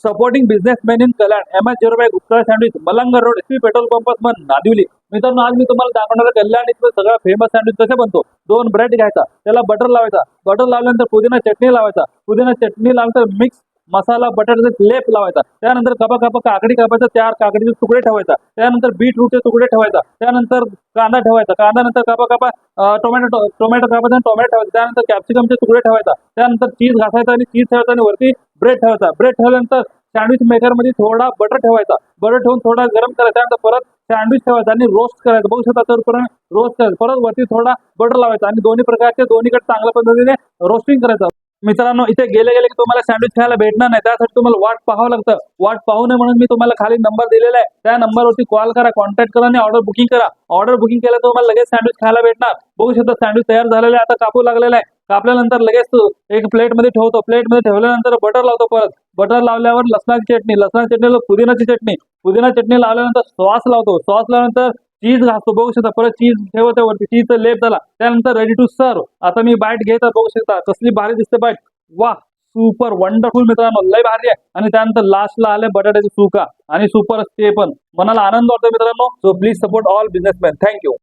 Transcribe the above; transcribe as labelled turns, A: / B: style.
A: Supporting businessman in Kalyan MS05 Utkal sandwich Malang road SP petrol पंपात मन नादिवली. मित्रांनो, आज मी तुम्हाला दाखवणार आहे कल्याण इथलं सगळं फेमस सँडविच कसे बनतो. 2 ब्रेड घ्यायचा, त्याला बटर लावायचा, बटर लावल्यानंतर पुदिना चटणी लावायचा, पुदिना चटणी लावल्यानंतर मिक्स मसाला बटाट्याचा लेप लावायचा, त्यानंतर कपा काकडी कापायचा, 4 काकडीचे तुकडे ठेवायचा, त्यानंतर बीटरूटचे तुकडे ठेवायचा, त्यानंतर कांदा ठेवायचा, कांदा नंतर कपा टोमॅटो कापायचा, टोमॅटो ठेवायचा, त्यानंतर कॅप्सिकमचे तुकडे ठेवायचा, त्यानंतर चीज घासायचा आणि चीज ठेवायचा आणि वरती ब्रेड ठेवायचा. ब्रेड ठेवल्यानंतर सँडविच मेकर मध्ये थोडा बटर ठेवायचा, बटर ठेवून थोडा गरम करायचा, त्यानंतर परत सँडविच ठेवायचा आणि रोस्ट करायचं. बघू शकता तर रोस्ट करायचं, परत वरती थोडा बटर लावायचा आणि दोन्ही प्रकारचे दोन्हीकडे चांगल्या पद्धतीने रोस्टिंग करायचं. मित्रांनो, इथे गेले की तुम्हाला सँडविच खायला भेटणार नाही, त्यासाठी तुम्हाला वाट पाहावं लागतं. वाट पाहू नये म्हणून मी तुम्हाला खाली नंबर दिलेला आहे, त्या नंबरवरती कॉल करा, कॉन्टॅक्ट करा आणि ऑर्डर बुकिंग करा. ऑर्डर बुकिंग केलं तर तुम्हाला लगेच सँडविच खायला भेटणार. बघू शकता सँडविच तयार झालेला आहे, आता कापू लागलेला आहे. कापल्यानंतर लगेच एक प्लेटमध्ये ठेवतो, प्लेटमध्ये ठेवल्यानंतर बटर लावतो, परत बटर लावल्यावर लसणाची चटणी पुदिना चटणी लावल्यानंतर सॉस लावतो, सॉस लावल्यानंतर चीज घासतो. बघू शकता परत चीज ठेवतो वरती, चीजचं लेप झाला, त्यानंतर रेडी टू सर्व. आता मी बाईट घेतो, बघू शकता कसली भारी दिसते बाईट. वाह, सुपर वंडरफुल मित्रांनो, लय भारी आहे. आणि त्यानंतर लास्टला आले बटाट्याचे सुका आणि सुपर ते पण मनाला आनंद वाटतो मित्रांनो. So please support all businessman. Thank you.